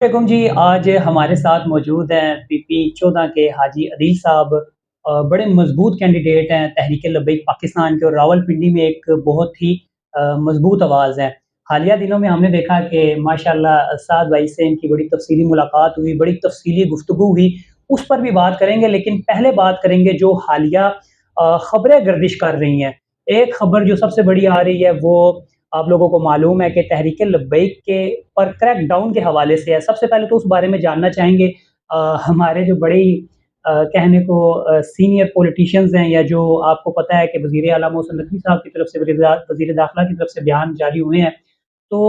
وعلیکم جی، آج ہمارے ساتھ موجود ہیں پی پی 14 کے حاجی عدیل صاحب۔ بڑے مضبوط کینڈیڈیٹ ہیں تحریک لبیک پاکستان کے، اور راولپنڈی میں ایک بہت ہی مضبوط آواز ہے۔ حالیہ دنوں میں ہم نے دیکھا کہ ماشاءاللہ سعد بھائی سے ان کی بڑی تفصیلی ملاقات ہوئی، بڑی تفصیلی گفتگو ہوئی، اس پر بھی بات کریں گے، لیکن پہلے بات کریں گے جو حالیہ خبریں گردش کر رہی ہیں۔ ایک خبر جو سب سے بڑی آ رہی ہے وہ آپ لوگوں کو معلوم ہے کہ تحریک لبیک کے پر کریک ڈاؤن کے حوالے سے ہے۔ سب سے پہلے تو اس بارے میں جاننا چاہیں گے ہمارے جو بڑے کہنے کو سینئر پولیٹیشینز ہیں، یا جو آپ کو پتہ ہے کہ وزیر اعلیٰ محسن نقوی صاحب کی طرف سے، وزیر داخلہ کی طرف سے بیان جاری ہوئے ہیں، تو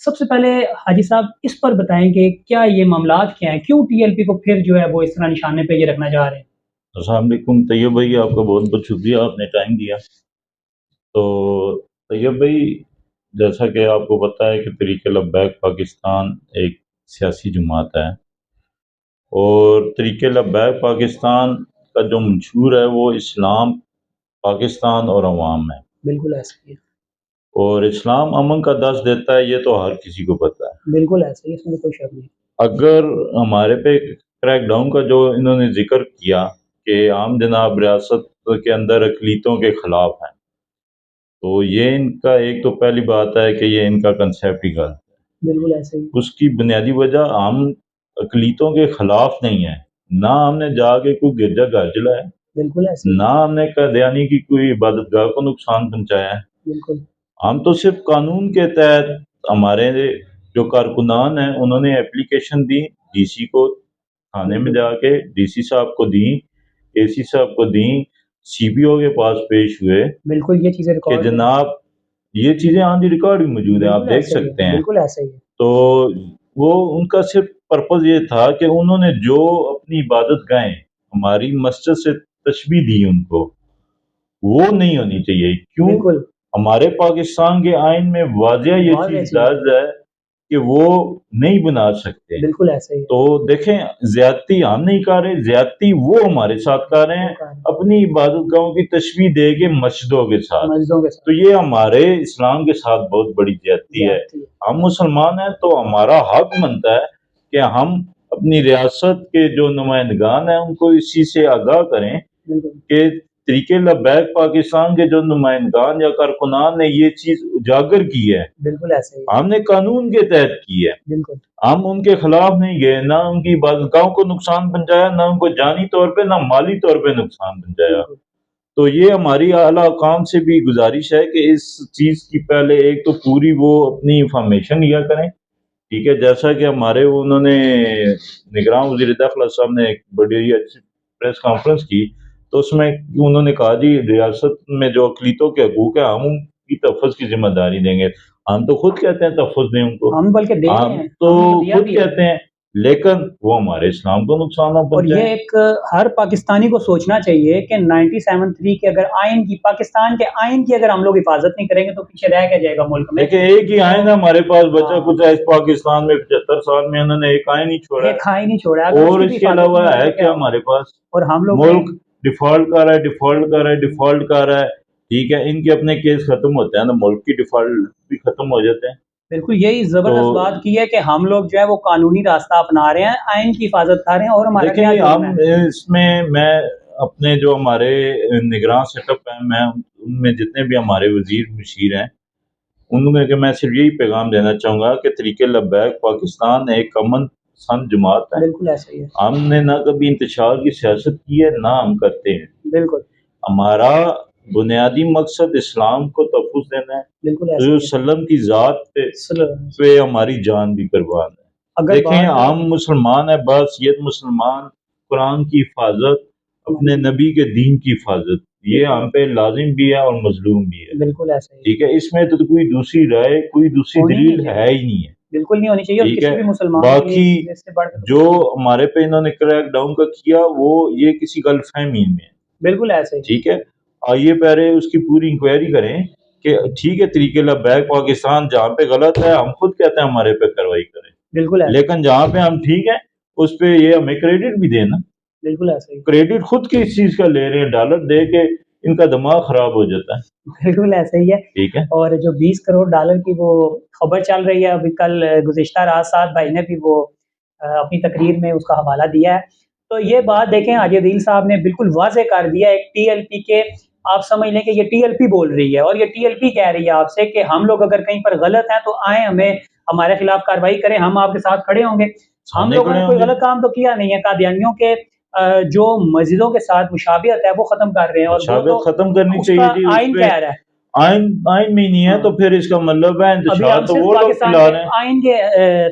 سب سے پہلے حاجی صاحب اس پر بتائیں کہ کیا یہ معاملات کیا ہیں، کیوں ٹی ایل پی کو پھر جو ہے وہ اس طرح نشانے پہ یہ رکھنا چاہ رہے ہیں؟ السلام علیکم طیب بھائی، آپ کا بہت بہت شکریہ، آپ نے ٹائم دیا۔ تو طیب بھائی، جیسا کہ آپ کو پتہ ہے کہ تحریک لبیک پاکستان ایک سیاسی جماعت ہے، اور تحریک لبیک پاکستان کا جو منشور ہے وہ اسلام، پاکستان اور عوام ہے، بالکل ایسا ہی ہے، اور اسلام امن کا درس دیتا ہے، یہ تو ہر کسی کو پتہ ہے۔ بالکل ایسا ہی ہے، اس میں کوئی شک نہیں۔ اگر ہمارے پہ کریک ڈاؤن کا جو انہوں نے ذکر کیا کہ عام جناب ریاست کے اندر اقلیتوں کے خلاف ہیں، تو یہ ان کا ایک تو پہلی بات ہے کہ یہ ان کا کنسیپٹ ہی غلط ہے۔ بالکل ایسا ہی، اس کی بنیادی وجہ ہم اقلیتوں کے خلاف نہیں ہے، نہ ہم نے جا کے کوئی گرجا گھر جلایا، بالکل ایسا ہی، نہ ہم نے قادیانی کی کوئی عبادت گاہ کو نقصان پہنچایا ہے۔ بالکل ہم تو صرف قانون کے تحت، ہمارے جو کارکنان ہیں انہوں نے اپلیکیشن دی ڈی سی کو، تھانے میں جا کے ڈی سی صاحب کو دیں، اے سی صاحب کو دیں، سی بی او کے پاس پیش ہوئے بالکل یہ چیزیں کہ ریکارڈ جناب یہ چیزیں آن دی ریکارڈ بھی موجود ہیں، آپ بالکل دیکھ ایسا ہی سکتے ہے، ہیں۔ بالکل ایسا ہی ہے، تو وہ ان کا صرف پرپز یہ تھا کہ انہوں نے جو اپنی عبادت گاہیں ہماری مسجد سے تشبیہ دی ان کو، وہ نہیں ہونی چاہیے۔ کیوں؟ بالکل ہمارے پاکستان کے آئین میں واضح یہ واضح چیز چیز ہے، درج ہے کہ وہ نہیں بنا سکتے۔ بالکل ایسا ہی ہے، تو دیکھیں، زیادتی ہم نہیں کر رہے، زیادتی وہ ہمارے ساتھ کر رہے ہیں، اپنی عبادت گاہوں کی تشبیہ دے کے مسجدوں کے ساتھ۔ مسجدوں کے ساتھ تو یہ ہمارے اسلام کے ساتھ بہت بڑی زیادتی ہے۔ زیادتی ہے، ہم مسلمان ہیں تو ہمارا حق بنتا ہے کہ ہم اپنی ریاست کے جو نمائندگان ہیں ان کو اس چیز سے آگاہ کریں بالکل کہ طریق لبیک پاکستان کے جو نمائندگان یا کارکنان نے یہ چیز اجاگر کی ہے، بالکل ایسا ہی ہے، ہم نے قانون کے تحت کی ہے، بالکل ہم ان کے خلاف نہیں گئے، نہ ان کی عبادتگاہوں کو نقصان پہنچایا، نہ ان کو جانی طور پہ نہ مالی طور پہ نقصان پہنچایا۔ بالکل تو یہ ہماری اعلیٰ حکام سے بھی گزارش ہے کہ اس چیز کی پہلے ایک تو پوری وہ اپنی انفارمیشن لیا کریں، ٹھیک ہے؟ جیسا کہ ہمارے انہوں نے نگراں وزیر داخلہ صاحب نے ایک بڑی اچھی پریس کانفرنس کی، تو اس میں انہوں نے کہا جی ریاست میں جو اقلیتوں کے حقوق ہیں ہم ان کی تحفظ کی ذمہ داری دیں گے۔ ہم تو خود کہتے ہیں تحفظ دیں ان کو، ہم بلکہ دے رہے ہم ہیں، تو ہم نے تو دیا خود بھی ہے، کہتے ہیں، لیکن وہ ہمارے اسلام کو نقصان نہ اور یہ پہنچائیں۔ ایک ہر پاکستانی کو سوچنا چاہیے کہ 97(3) کے اگر آئین کی، پاکستان کے آئین کی اگر ہم لوگ حفاظت نہیں کریں گے تو پیچھے رہ کے جائے گا ملک میں۔ دیکھیں ایک ہی آئین ہے ہمارے پاس بچا کچھ ہے، اس پاکستان میں 75 سال میں انہوں نے ایک آئین ہی چھوڑا ایک ہے، آئین نہیں چھوڑا، اگر اور کی اس بھی کے حفاظت علاوہ نہیں ہوگی ہے تو کیا کیا ہوگا؟ ہمارے پاس؟ اور ہم لوگ ملک ڈیفالٹ کر رہا ہے، ڈیفالٹ کر رہا ہے، ڈیفالٹ کر رہا ہے، ٹھیک ہے؟ ان کے اپنے کیس ختم ہوتے ہیں تو ملک کی ڈیفالٹ بھی ختم ہو جاتے ہیں۔ بالکل یہی تو زبردست بات کی ہے کہ ہم لوگ جو ہے وہ قانونی راستہ اپنا رہے ہیں، آئین کی حفاظت کر رہے ہیں، اور ہمارا دیکھیں کیا جی، جرم ہم ہے؟ اس میں اپنے جو ہمارے نگراں سیٹ اپ ہیں، میں ان میں جتنے بھی ہمارے وزیر مشیر ہیں ان میں کہ میں صرف یہی پیغام دینا چاہوں گا کہ طریق لبیک پاکستان ایک امن پسند جماعت ہے۔ بالکل ایسا ہی ہے، ہم نے نہ کبھی انتشار کی سیاست کی ہے، نہ ہم کرتے ہیں۔ بالکل ہمارا بنیادی مقصد اسلام کو تحفظ دینا ہے، بالکل رسول ایسا اللہ ہی علیہ وسلم کی ذات ہے۔ پہ ہماری جان بھی قربان ہے۔ اگر دیکھیں بات ہم مسلمان ہیں، بس یہ مسلمان قرآن کی حفاظت، اپنے نبی کے دین کی حفاظت، یہ ہم پہ لازم بھی ہے اور مظلوم بھی ہے، بالکل ایسا ہی ٹھیک ہے؟ اس میں تو کوئی دوسری رائے، کوئی دوسری ہونی نہیں دلیل چاہیے، ہے ہی نہیں ہے، بالکل نہیں ہونی چاہیے، اور ٹھیک کسی ہے؟ بھی مسلمان کے لیے باقی اس سے بڑھ کر جو ہمارے پہ انہوں نے کریک ڈاؤن کا کیا وہ یہ کسی غلط فہمی میں ہے، بالکل ایسا ہی، ٹھیک ہے؟ آئیے پہلے اس کی پوری انکوائری کریں کہ ٹھیک ہے طریق لبیک پاکستان جہاں پہ غلط ہے ہم خود کہتے ہیں ہمارے پہ کارروائی کریں، بالکل ایسا لیکن جہاں پہ ہم ٹھیک ہیں اس پہ یہ ہمیں کریڈٹ بھی دینا، بالکل ایسا ہی، کریڈٹ خود کس چیز کا لے رہے ہیں؟ ڈالر دے کے ان کا دماغ خراب ہو جاتا ہے، بالکل ایسا ہی ہے۔ ٹھیک ہے؟ اور جو $20 کروڑ کی وہ خبر چل رہی ہے ابھی، کل گزشتہ رات سعد بھائی نے بھی وہ اپنی تقریر میں اس کا حوالہ دیا ہے. تو یہ بات دیکھیں حاجی عدیل صاحب نے بالکل واضح کر دیا ایک ٹی ایل پی کے. آپ سمجھ لیں کہ یہ ٹی ایل پی بول رہی ہے اور یہ ٹی ایل پی کہہ رہی ہے آپ سے کہ ہم لوگ اگر کہیں پر غلط ہیں تو آئیں ہمیں ہمارے خلاف کارروائی کریں, ہم آپ کے ساتھ کھڑے ہوں گے. ہم سامنے لوگوں کھڑے نے ہوں کوئی گے. غلط کام تو کیا نہیں ہے. قادیانیوں کے جو مسجدوں کے ساتھ مشابہت ہے وہ ختم کر رہے ہیں, اور وہ تو مشابہت ختم کرنی اس چاہیے کا جی. اس آئین پہ کہہ رہا ہے. آئین میں ہی نہیں ہے ہاں, تو پھر اس کا مطلب ہے ابھی انتشار ہم تو صرف وہ لوگ پاکستان پھیلا کے رہے ہیں. آئین کے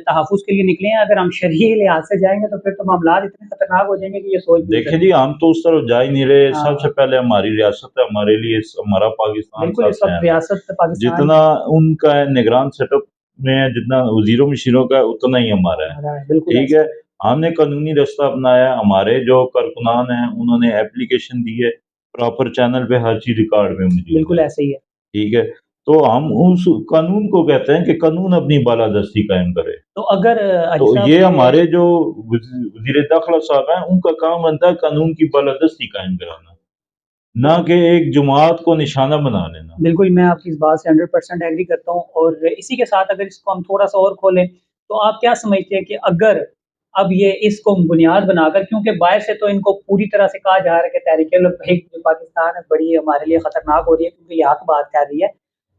تحفظ کے لیے نکلے ہیں. اگر ہم شرعی لحاظ سے جائیں گے تو پھر تو معاملات اتنے خطرناک ہو جائیں گے کہ یہ سوچ بھی نہیں دیکھیں سکتے. جی ہم تو اس طرف جا ہی نہیں رہے. ہاں سب سے پہلے ہماری ریاست ہے, ہمارے لیے ہمارا پاکستان بالکل, سب اس سے وقت اہم ہے. ریاست پاکستان جتنا ان کا ہے نگران سیٹ اپ میں ہے, جتنا وزیروں مشیروں کا ہے اتنا ہی ہمارا ہے. ہمارا ہے. بالکل ٹھیک ایسا ہے, ہی. ہم نے قانونی رستہ اپنایا. ہمارے جو کارکنان ہیں انہوں نے اپلیکیشن دی ہے, پراپر چینل پہ ہر چیز ریکارڈ میں موجود بالکل ہے. ایسا ہی ہے. ٹھیک ہے, تو ہم اس قانون کو کہتے ہیں کہ قانون اپنی بالادستی قائم کرے. تو اگر تو حاجی صاحب یہ ہمارے جو وزیر داخلہ صاحب ہیں ان کا کام بنتا ہے قانون کی بالادستی قائم کرانا, نہ کہ ایک جماعت کو نشانہ بنا لینا. بالکل میں آپ کی اس بات سے 100% ایگری کرتا ہوں. اور اسی کے ساتھ اگر اس کو ہم تھوڑا سا اور کھولیں تو آپ کیا سمجھتے ہیں کہ اگر اب یہ اس کو بنیاد بنا کر, کیونکہ باہر سے تو ان کو پوری طرح سے کہا جا رہا ہے کہ تحریک لبیک جو پاکستان ہے بڑی ہمارے لیے خطرناک ہو رہی ہے کیونکہ یہ حق بات کر رہی ہے,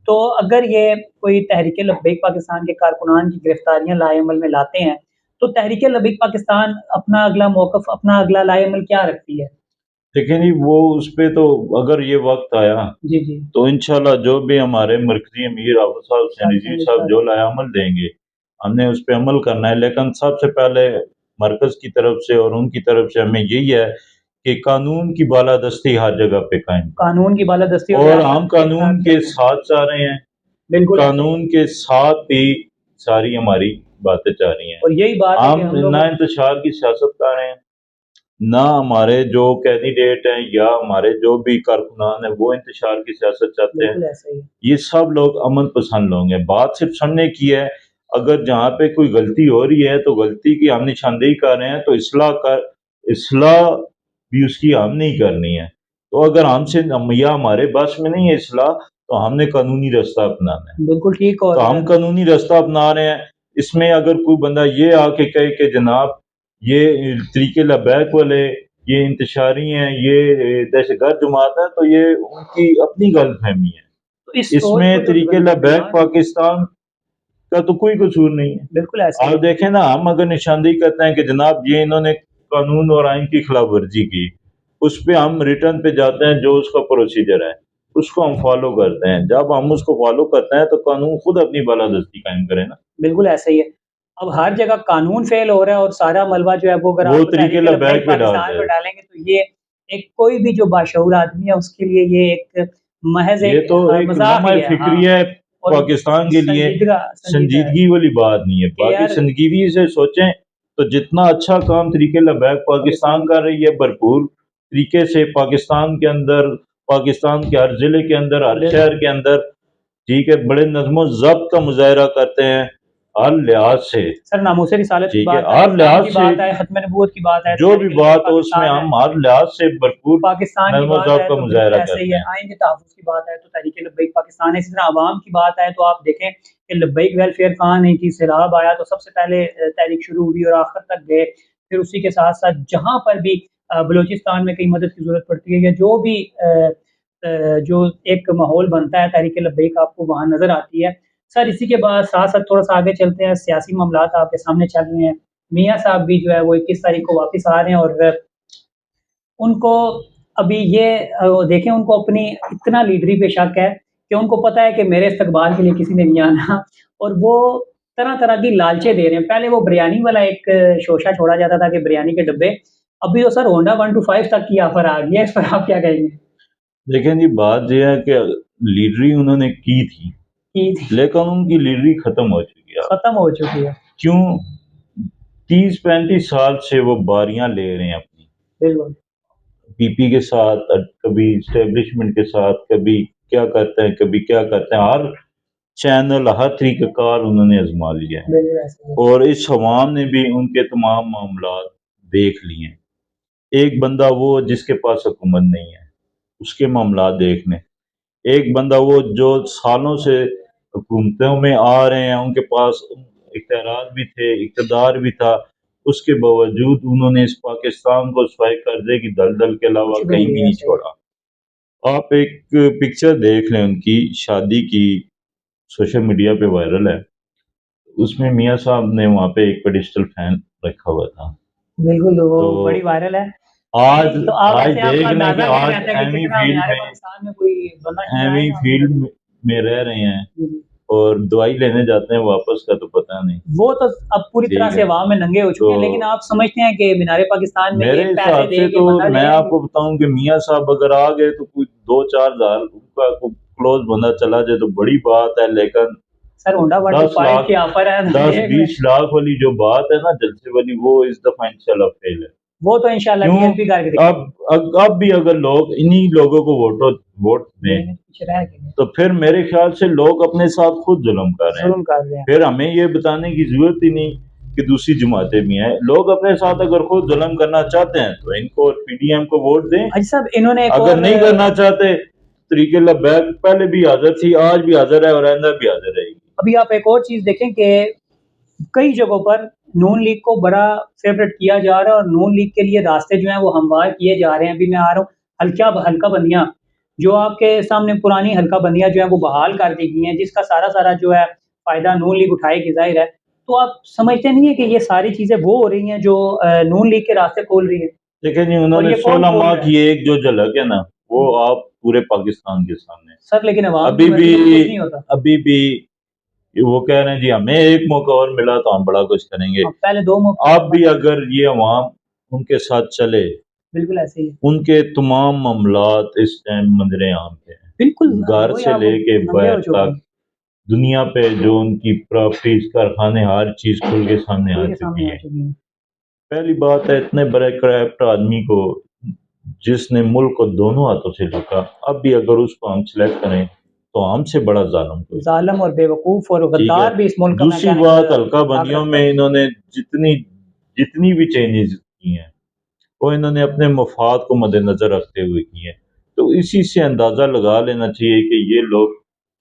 تو اگر یہ کوئی تحریک لبیک پاکستان کے کارکنان کی گرفتاریاں لائے عمل میں لاتے ہیں تو تحریک لبیک پاکستان اپنا اگلا موقف, اپنا اگلا لائے عمل کیا رکھتی ہے؟ لیکن جی وہ اس پہ تو اگر یہ وقت آیا جی جی تو انشاءاللہ جو بھی ہمارے مرکزی امیر حافظ صاحب حسین رضوی صاحب جو لائے عمل دیں گے ہم نے اس پہ عمل کرنا ہے. لیکن سب سے پہلے مرکز کی طرف سے اور ان کی طرف سے ہمیں یہی ہے کہ قانون کی بالادستی ہر جگہ پہ قائم کریں, قانون کی بالادستی اور ریاست ہم کے قانون ساتھ کے چلیں. ساتھ چاہ رہے ہیں. بالکل ایسا ہی ہے. قانون کے ساتھ ہی ساری ہماری باتیں چاہ رہی ہیں. اور یہی بات ہے کہ ہم ہم نہ لوگوں انتشار کی سیاست کر رہے ہیں, نہ ہمارے جو کینڈیڈیٹ ہیں یا ہمارے جو بھی کارکنان ہیں وہ انتشار کی سیاست چاہتے ہیں. بالکل ایسا ہی ہے. یہ سب لوگ امن پسند لوگ ہیں. بات صرف سننے کی ہے. اگر جہاں پہ کوئی غلطی ہو رہی ہے تو غلطی کی ہم نشاندہی کر رہے ہیں تو اصلاح بھی اس کی ہم نہیں کرنی ہے. تو اگر ہم سے یا ہمارے بس میں نہیں ہے اصلاح تو ہم نے قانونی راستہ اپنانا ہے. بالکل ٹھیک. اور تو ہم قانونی راستہ اپنا رہے ہیں. اس میں اگر کوئی بندہ یہ آ کے کہے کہ جناب یہ طریقے لبیک والے یہ انتشاری ہیں, یہ دہشت گرد جماعت ہے, تو یہ ان کی اپنی غلط فہمی ہے. اس سوچ میں کو تو طریقے لبیک درمیان پاکستان کا تو کوئی قصور نہیں ہے. بالکل ایسا ہی آپ دیکھیں نا, ہم اگر نشاندہی کرتے ہیں کہ جناب یہ انہوں نے قانون اور آئین کی خلاف ورزی کی, اس پہ ہم ریٹرن پہ جاتے ہیں جو اس کا پروسیجر ہے اس کو ہم فالو کرتے ہیں. جب ہم اس کو فالو کرتے ہیں تو قانون خود اپنی بالادستی قائم کرے نا. بالکل ایسا ہی ہے. اب ہر جگہ قانون فیل ہو رہا ہے اور سارا ملبہ جو ہے وہ اگر آپ طریقے تحریک لبیک لبیک پہ ڈال پاکستان دے. میں ڈالیں گے تو یہ ایک کوئی بھی جو باشعور آدمی ہے اس کے لیے یہ ایک محض یہ ایک تو ایک مذاق لمحہ ہی ہے. ہاں, فکری ہے اور پاکستان کے لیے. سنجیدہ ہے سنجیدگی والی بات نہیں ہے. کہ باقی یار سنجیدگی سے سوچیں تو جتنا اچھا کام طریقے لبیک پاکستان کر رہی ہے بھرپور طریقے سے پاکستان کے اندر, پاکستان کے ہر ضلع کے اندر, ہر شہر کے اندر, ٹھیک ہے, بڑے نظم و ضبط کا مظاہرہ کرتے ہیں ہر لحاظ سے. سر ناموس رسالت کی ٹھیک ہے, بات ہے, ہر اسلام لحاظ کی سے بات ہے, ختم نبوت کی بات ہے, تو جو بھی تحریک لبیک بات ہو اس میں پاکستان ہے. ہم ہر لحاظ سے بھرپور پاکستان کی نظم و بات ضبط ہے کا تو بالکل مظاہرہ ایسا ہی کرتے ہے. ہیں. آئین کے تحفظ کی بات ہے تو تحریک لبیک پاکستان ہے. اسی طرح عوام کی بات ہے تو آپ دیکھیں کہ لبیک ویلفیئر فنڈ کی سیلاب آیا تو سب سے پہلے تحریک شروع ہوئی اور آخر تک گئے. پھر اسی کے ساتھ ساتھ جہاں پر بھی بلوچستان میں کئی مدد کی ضرورت پڑتی ہے یا جو بھی جو ایک ماحول بنتا ہے تحریک لبیک آپ کو وہاں نظر آتی ہے. سر اسی کے بعد ساتھ ساتھ تھوڑا سا آگے چلتے ہیں. سیاسی معاملات آپ کے سامنے چل رہے ہیں. میاں صاحب بھی جو ہے وہ 21 تاریخ کو واپس آ رہے ہیں اور ان کو ابھی یہ دیکھیں ان کو اپنی اتنا لیڈری پہ شک ہے کہ ان کو پتا ہے کہ میرے استقبال کے لیے کسی نے نہیں آنا, اور وہ طرح طرح کی لالچیں دے رہے ہیں. پہلے وہ بریانی والا ایک شوشہ چھوڑا جاتا تھا کہ بریانی کے ڈبے, ابھی تو سر ہونڈا 125 تک کی آفر آ گئی ہے. اس پر آپ کیا کہیں گے؟ لیکن یہ بات یہ ہے کہ لیڈری انہوں نے کی تھی لیکن ان کی لیڈری ختم ہو چکی ہے. ختم ہو چکی ہے. کیوں؟ 30-35 سال سے وہ باریاں لے رہے ہیں اپنی, بالکل پی پی کے ساتھ, کبھی اسٹیبلشمنٹ کے ساتھ, کبھی کیا کرتے ہیں کبھی کیا کرتے ہیں. ہر چینل ہر طریقہ کار انہوں نے آزما لیا ہے بالکل ایسا ہی ہے. اور اس عوام نے بھی ان کے تمام معاملات دیکھ لیے ہیں. ایک بندہ وہ جس کے پاس حکومت نہیں ہے اس کے معاملات دیکھنے, ایک بندہ وہ جو سالوں سے حکومتوں میں آ رہے ہیں, ان کے پاس اختیارات بھی تھے, اقتدار بھی تھا, اس کے باوجود انہوں نے اس پاکستان کو سوائے قرضے کی دلدل کے علاوہ کچھ بھی کہیں نہیں بھی ہے نہیں صحیح. چھوڑا۔ آپ ایک پکچر دیکھ لیں ان کی شادی کی، سوشل میڈیا پہ وائرل ہے، اس میں میاں صاحب نے وہاں پہ ایک پیڈسٹل فین رکھا ہوا تھا۔ بالکل وہ تو بڑی وائرل ہے. آج تو آپ آج ایسے آپ دیکھ کا لیں کہ اندازہ کیا آج رہتا ہے کہ ایمی کتنا فیلڈ معیار میں پاکستان میں کوئی بندہ نظر آئے ایمی گا ہمیں فیلڈ کبھی؟ میں رہ رہے ہیں جی جی. اور دوائی لینے جاتے ہیں، واپس کا تو پتہ نہیں۔ وہ تو اب پوری طرح ٹھیک سے ہے، عوام میں ننگے ہو تو چکے ہیں، لیکن آپ سمجھتے ہیں کہ مینار پاکستان میں میرے یہ پیسے حساب دے سے کے تو بندہ لے میں گا آپ کو بتاؤں کہ میاں صاحب اگر آ گئے تو کوئی 2-4 ہزار ان کا کلوز بندہ چلا جائے تو بڑی بات ہے، لیکن سر ہونڈا 125 کی آفر ہے تو دیکھ لیں. 10-20 لاکھ والی جو بات ہے نا جلسے والی، وہ اس دفعہ انشاءاللہ فیل ہے۔ وہ تو انشاءاللہ کیوں؟ ڈی ایل پی کر کے دکھائیں گے. اب بھی اگر لوگ انہی لوگوں کو ووٹ دیں لیکن پیچھے رہ گئے تو پھر میرے خیال سے لوگ اپنے ساتھ خود ظلم کر رہے ہیں۔ ظلم کر رہے ہیں. پھر ہمیں یہ بتانے کی ضرورت ہی نہیں کہ دوسری جماعتیں بھی ہیں، لوگ اپنے ساتھ اگر خود ظلم کرنا چاہتے ہیں تو ان کو اور پی ڈی ایم کو ووٹ دیں، حاجی صاحب انہوں نے ایک اگر اور نہیں کرنا چاہتے طریقے لبیک پہلے بھی حاضر تھی، آج بھی حاضر ہے اور آئندہ بھی حاضر رہے گی۔ ابھی آپ ایک اور چیز دیکھیں کہ کئی جگہوں پر نون لیگ کو بڑا فیوریٹ کیا جا رہا ہے اور نون لیگ کے لیے راستے جو ہیں وہ ہموار کیے جا رہے ہیں. ابھی میں آ رہا ہوں حلقہ بندیاں جو آپ کے سامنے پرانی حلقہ بندیاں جو ہیں وہ بحال کر دی گئی ہیں، جس کا سارا جو ہے فائدہ نون لیگ اٹھائے گی ظاہر ہے. تو آپ سمجھتے نہیں ہیں کہ یہ ساری چیزیں وہ ہو رہی ہیں جو نون لیگ کے راستے کھول رہی ہے؟ لیکن جی انہوں اور نے یہ کون 16 کھول ماہ رہا ہے؟ کی ایک جو جھلک ہے نا وہ آپ پورے پاکستان کے سامنے، سر لیکن عوام کی ابھی مرضی بھی سے کچھ نہیں ہوتا. ابھی بھی وہ کہہ رہے ہیں جی ہمیں ایک موقع اور ملا تو ہم بڑا کچھ کریں گے۔ اب پہلے 2 موقع اب بھی اگر یہ عوام ان کے ساتھ چلے، بالکل ایسے ہی ہے. ان کے تمام معاملات اس ٹائم منظر عام پہ ہیں، بالکل گھر وہی سے آپ لے کے ننگے ہو باہر چکے تک ہیں. دنیا پہ جو ان کی پراپرٹیز، کارخانے، ہر چیز کھل کے سامنے آ ان کے چکی سامنے آ ہے۔ چکی ہیں. پہلی بات ہے اتنے بڑے کرپٹ آدمی کو جس نے ملک کو دونوں ہاتھوں سے لوٹا، اب بھی اگر اس کو ہم سلیکٹ کریں تو ہم سے بڑا ظالم کوئی نہیں۔ ظالم اور بے وقوف اور ٹھیک ہے، غدار بھی اس ملک کا میں دوسری کہنے بات کا حلقہ حق بندیوں رکھتا میں ہوں. انہوں نے جتنی بھی چینجز کی ہیں وہ انہوں نے اپنے مفاد کو مد نظر رکھتے ہوئے کی ہیں، تو اسی سے اندازہ لگا لینا چاہیے کہ یہ لوگ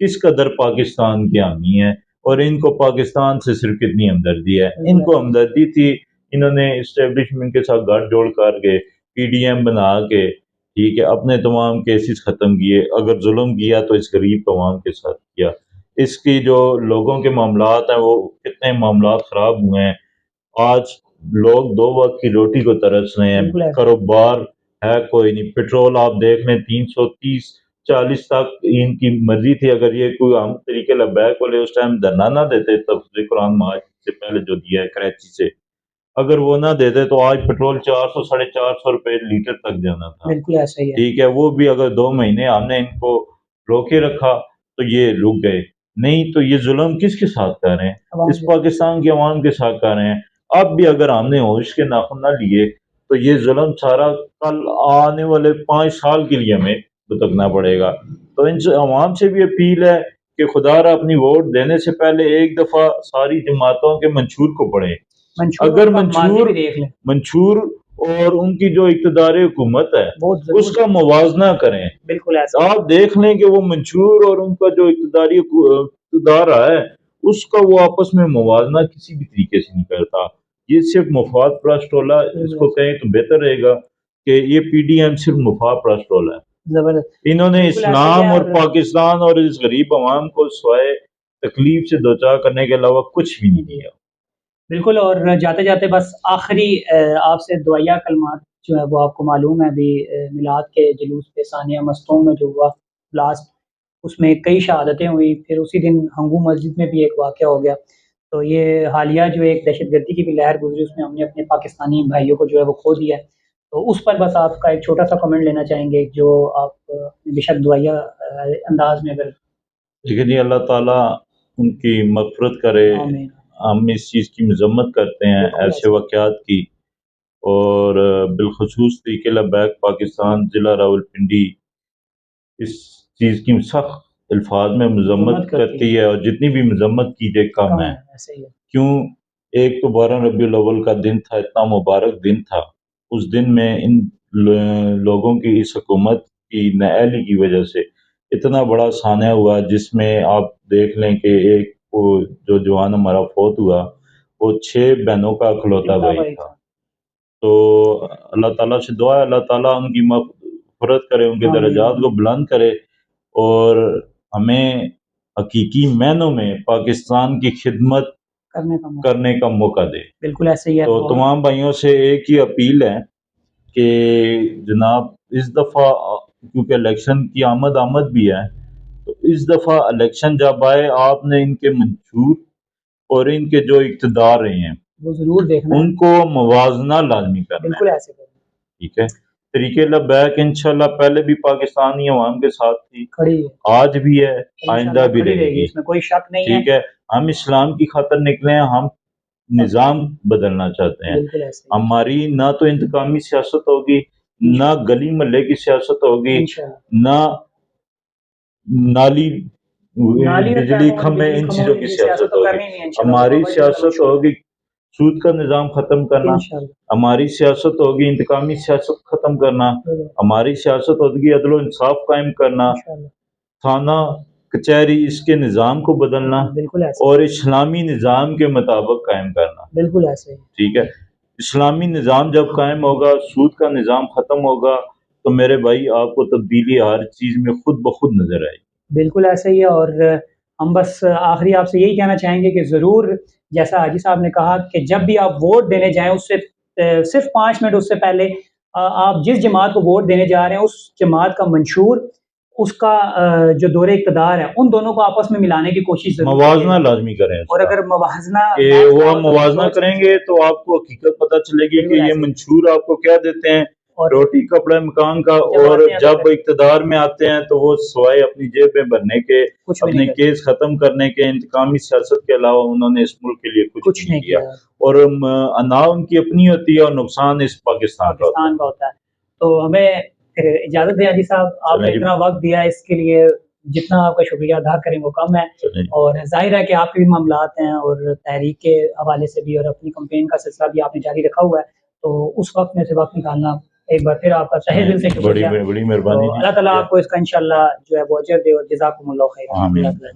کس قدر پاکستان کے حامی ہیں اور ان کو پاکستان سے صرف کتنی ہمدردی ہے۔ ان کو ہمدردی تھی، انہوں نے اسٹیبلشمنٹ کے ساتھ گٹھ جوڑ کر کے پی ڈی ایم بنا کے ٹھیک ہے اپنے تمام کیسز ختم کیے، اگر ظلم کیا تو اس غریب عوام کے ساتھ کیا۔ اس کی جو لوگوں کے معاملات ہیں وہ کتنے معاملات خراب ہوئے ہیں، آج لوگ 2 وقت کی روٹی کو ترس رہے ہیں، بالکل ایسے. کاروبار ہے کوئی نہیں، پیٹرول آپ دیکھ لیں 330-40 تک ان کی مرضی تھی، اگر یہ کوئی عام طریقے لبیک والے اس ٹائم دھرنا نہ دیتے تفریح قرآن مارچ سے پہلے جو دیا ہے کراچی سے، اگر وہ نہ دیتے تو آج پیٹرول 400-450 روپے لیٹر تک جانا تھا۔ بالکل ایسا ہی ہے. ٹھیک ہے، وہ بھی اگر 2 مہینے ہم نے ان کو روکے رکھا تو یہ رک گئے، نہیں تو یہ ظلم کس کے ساتھ کر رہے ہیں؟ عوام اس سے. پاکستان کے عوام کے ساتھ کر رہے ہیں۔ اب بھی اگر ہم نے ہوش کے ناخن نہ لیے تو یہ ظلم سارا کل آنے والے 5 سال کے لیے ہمیں بھگتنا پڑے گا۔ تو ان سے عوام سے بھی اپیل ہے کہ خدا را اپنی ووٹ دینے سے پہلے ایک دفعہ ساری جماعتوں کے منشور کو پڑھیں، منشور اگر کا ماضی بھی دیکھ لیں. منشور اور ان کی جو اقتدار حکومت ہے بہت اس ضرور. کا موازنہ کریں۔ بالکل ایسا. آپ دیکھ لیں کہ وہ منشور اور ان کا جو اقتدار رہا ہے اس کا وہ آپس میں موازنہ کسی بھی طریقے سے نہیں کرتا، یہ صرف مفاد پرست ٹولہ، اس کو کہیں تو بہتر رہے گا کہ یہ پی ڈی ایم صرف مفاد پرست ٹولہ ہے۔ زبردست. انہوں نے بالکل ایسا ہی ہے. اسلام اور اور پاکستان اور اس غریب عوام کو سوائے تکلیف سے دوچار کرنے کے علاوہ کچھ بھی نہیں دیا۔ بالکل. اور جاتے جاتے بس آخری آپ سے دعائیہ کلمات جو ہے وہ آپ کو معلوم ہے ابھی میلاد کے جلوس پہ ثانیہ مستوں میں جو ہوا لاسٹ، اس میں کئی شہادتیں ہوئی، پھر اسی دن ہنگو مسجد میں بھی ایک واقعہ ہو گیا. تو یہ حالیہ جو ایک دہشت گردی کی بھی لہر گزری، اس میں ہم نے اپنے پاکستانی بھائیوں کو جو ہے وہ کھو دیا ہے. تو اس پر بس آپ کا ایک چھوٹا سا کمنٹ لینا چاہیں گے جو آپ بے شک دعائیہ انداز میں اگر. لیکن جی اللہ تعالیٰ ان کی مغفرت کرے، آمین. ہم اس چیز کی مذمت کرتے ہیں بالکل ایسے ایسا. واقعات کی، اور بالخصوص طریقے لبیک پاکستان ضلع راولپنڈی اس چیز کی سخت الفاظ میں مذمت کرتی ہے، اور جتنی بھی مذمت کیجیے کم ہے۔ ایسا ہی ہے. کیوں؟ ایک تو 12 ربیع الاول کا دن تھا، اتنا مبارک دن تھا، اس دن میں ان لوگوں کی اس حکومت کی نااہلی کی وجہ سے اتنا بڑا سانحہ ہوا، جس میں آپ دیکھ لیں کہ ایک جو جوان ہمارا فوت ہوا وہ 6 بہنوں کا اکلوتا بھائی تھا. تو اللہ تعالیٰ سے دعا ہے اللہ تعالیٰ ان کی مغفرت کرے، ان کے درجات کو بلند کرے اور ہمیں حقیقی معنوں میں پاکستان کی خدمت کرنے کا موقع دے. بالکل ایسے ہی ہے. تو تمام بھائیوں سے ایک ہی اپیل ہے کہ جناب اس دفعہ کیونکہ الیکشن کی آمد بھی ہے، تو اس دفعہ الیکشن جب آئے آپ نے ان کے منشور اور ان کے جو اقتدار رہے ہیں وہ ضرور دیکھنا، ان کو موازنہ لازمی کرنا. بالکل ایسے کرنا. ٹھیک ہے. طریقے لبیک انشاءاللہ پہلے بھی پاکستانی عوام کے ساتھ تھی، کھڑی آج بھی ہے، آئندہ بھی رہے گی، اس میں کوئی شک نہیں ہے. ٹھیک ہے. ہم اسلام کی خاطر نکلے ہیں، ہم نظام بدلنا چاہتے ہیں. ہماری نہ تو انتقامی سیاست ہوگی، نہ گلی محلے کی سیاست ہوگی، نہ نالی بجلی کھمبے ان چیزوں کی سیاست ہوگی. ہماری سیاست ہوگی سود کا نظام ختم کرنا، ہماری سیاست ہوگی انتقامی سیاست ختم کرنا، ہماری سیاست ہوگی عدل و انصاف قائم کرنا، تھانہ کچہری اس کے نظام کو بدلنا اور اسلامی نظام کے مطابق قائم کرنا. بالکل ایسے. ٹھیک ہے. اسلامی نظام جب قائم ہوگا، سود کا نظام ختم ہوگا، تو میرے بھائی آپ کو تبدیلی ہر چیز میں خود بخود نظر آئے گی. بالکل ایسا ہی ہے. اور ہم بس آخری آپ سے یہی کہنا چاہیں گے کہ ضرور جیسا حاجی صاحب نے کہا کہ جب بھی آپ ووٹ دینے جائیں اس سے صرف 5 منٹ اس سے پہلے آپ جس جماعت کو ووٹ دینے جا رہے ہیں اس جماعت کا منشور، اس کا جو دور اقتدار ہے، ان دونوں کو آپس میں ملانے کی کوشش ضرور موازنہ لازمی کریں. اور اگر موازنہ کریں گے تو آپ کو حقیقت پتہ چلے گی کہ یہ منشور آپ کو کیا دیتے ہیں، روٹی کپڑے مکان کا، اور جب اقتدار میں آتے ہیں تو وہ سوائے اپنی جیب میں بھرنے کے، اپنے کیس ختم کرنے کے، انتقامی سیاست کے علاوہ انہوں نے اس ملک کے لیے کچھ نہیں کیا. اور انا ان کی اپنی ہوتی ہے اور نقصان اس پاکستان کا ہوتا ہے. تو ہمیں پھر اجازت دیں حاجی صاحب، آپ نے اتنا وقت دیا اس کے لیے جتنا آپ کا شکریہ ادا کریں وہ کم ہے. اور ظاہر ہے کہ آپ کے بھی معاملات ہیں اور تحریک کے حوالے سے بھی، اور اپنی کمپین کا سلسلہ بھی آپ نے جاری رکھا ہوا ہے، تو اس وقت میں سے وقت نکالنا ایک بار پھر آپ کا تہہ دل سے شکریہ. بڑی مہربانی. اللہ تعالیٰ آپ کو اس کا انشاءاللہ جو ہے وہ اجر دے اور جزاکم اللہ خیر.